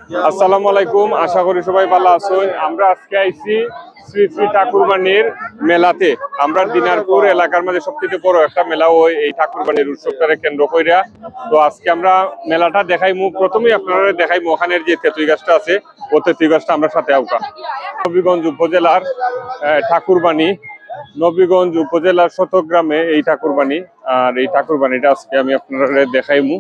আসসালামু আলাইকুম, আশা করি সবাই ভালো আছেন। আমরা আজকে আইছি শ্রী শ্রী ঠাকুরবাণীর মেলাতে। আমরা দিনারপুর এলাকার মধ্যে সবচেয়ে বড় একটা মেলা ওই এই ঠাকুরবাণীর উৎসবটারে কেন্দ্র কইরা। তো আজকে আমরা মেলাটা দেখাইমু। প্রথমেই আপনারা দেখাইমু ওখানের যে তেঁতুই গাছটা আছে, ও তেঁতুই গাছটা আমরা সাথে আউকা। নবীগঞ্জ উপজেলার ঠাকুরবাণী, নবীগঞ্জ উপজেলার শতগ্রামে এই ঠাকুরবাণী। আর এই ঠাকুরবাণীটা আজকে আমি আপনারা দেখাইমু।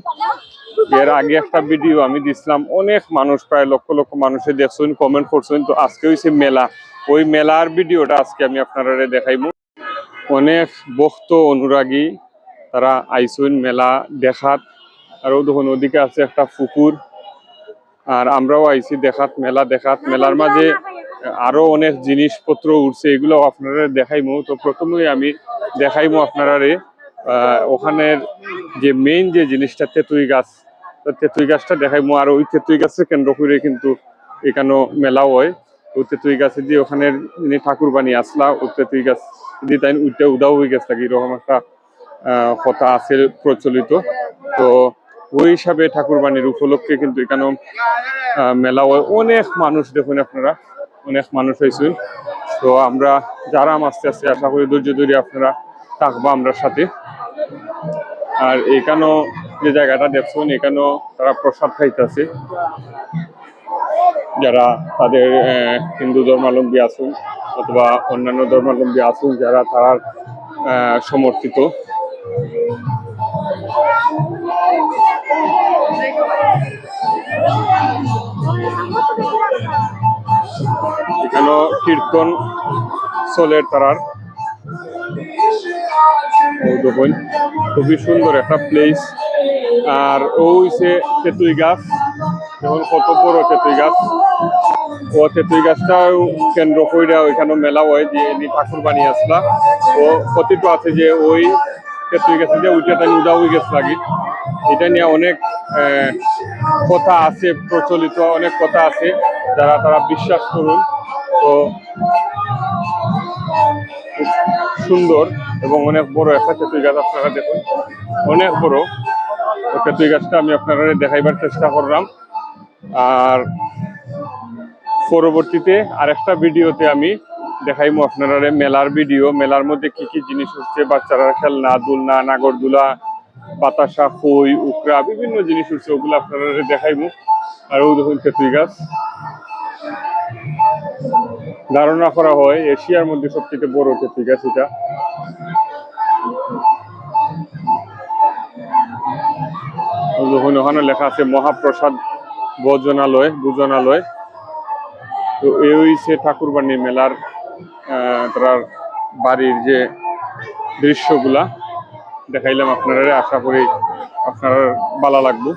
এর আগে একটা ভিডিও আমি দিছিলাম, অনেক মানুষ, প্রায় লক্ষ লক্ষ মানুষে দেখছেন, কমেন্ট করছেন। তো আজকে হইছে মেলা, ওই মেলার ভিডিওটা আজকে আমি আপনারা দেখাইমু। অনেক ভক্ত অনুরাগী তারা আইসুন মেলা দেখাত। আর দেখুন ওদিকে আছে একটা পুকুর, আর আমরাও আইছি দেখাত, মেলা দেখাত। মেলার মাঝে আরো অনেক জিনিসপত্র উঠছে, এগুলো আপনারা দেখাইমু। তো প্রথমেই আমি দেখাইমু আপনারা ওখানের যে মেইন যে জিনিসটা তেঁতুই গাছ, তেঁতুই গাছটা দেখাইমু। আর ওই তেঁতুই গাছের কেন্দ্র করে কিন্তু এখানে মেলাও হয়। ওই তেঁতুই গাছে দিয়ে ওখানের যিনি ঠাকুরবাণী আসলা, ওই তেঁতুই গাছ দিয়ে তাই উঠতে উদাও হয়ে গেছে থাকে, এরকম একটা কথা আছে প্রচলিত। তো ওই হিসাবে ঠাকুরবাণীর উপলক্ষে কিন্তু এখানে মেলা হয়। অনেক মানুষ দেখুন আপনারা, অনেক মানুষ হয়েছেন। তো আমরা যারা আস্তে আস্তে আশা করি ধৈর্য ধরে আপনারা থাকবো আমরা সাথে। আর এখানেও যে জায়গাটা দেখছেন, এখানেও তারা প্রসাদ খাইতেছে, যারা তাদের হিন্দু ধর্মাবলম্বী আছেন অথবা অন্যান্য ধর্মাবলম্বী আছেন, যারা তার সমর্থিত। এখানেও কীর্তন চলে তারার। দেখুন খুবই সুন্দর একটা প্লেস। আর ওই সে তেঁতুই গাছ, দেখুন কত বড় তেঁতুই গাছ। ও তেঁতুই গাছটাও কেন্দ্র করে ওইখানে মেলা হয়, যে ঠাকুরবাণী আসলা। ও কথিত আছে যে ওই তেঁতুই গাছে যে উঠে তাই উদা হয়ে গেছে লাগে। এটা নিয়ে অনেক কথা আছে প্রচলিত, অনেক কথা আছে যারা তারা বিশ্বাস করুন। তো খুব সুন্দর এবং অনেক বড় একটা তেঁতুই গাছ, আপনারা দেখুন অনেক বড়। তেঁতুই গাছটা আমি আপনারা দেখাইবার চেষ্টা করলাম। আর পরবর্তীতে আরেকটা ভিডিওতে আমি দেখাইমু আপনারা মেলার ভিডিও, মেলার মধ্যে কি কি জিনিস হচ্ছে, বাচ্চারা খেলনা, দোলনা, নাগরদোলা, বাতাসা, খই, উকরা, বিভিন্ন জিনিস হচ্ছে, ওগুলো আপনারা দেখাইমু। আর ও দেখুন তেঁতুই গাছ, ধারণা করা হয় এশিয়ার মধ্যে সবচেয়ে বড় তেঁতুই গাছ এটা। ওখানে লেখা আছে মহাপ্রসাদ ভোজনালয়। তো এই হইছে ঠাকুরবাণী মেলার তার বাড়ির যে দৃশ্যগুলা দেখাইলাম আপনারা, আশা করি আপনার ভালো লাগবে।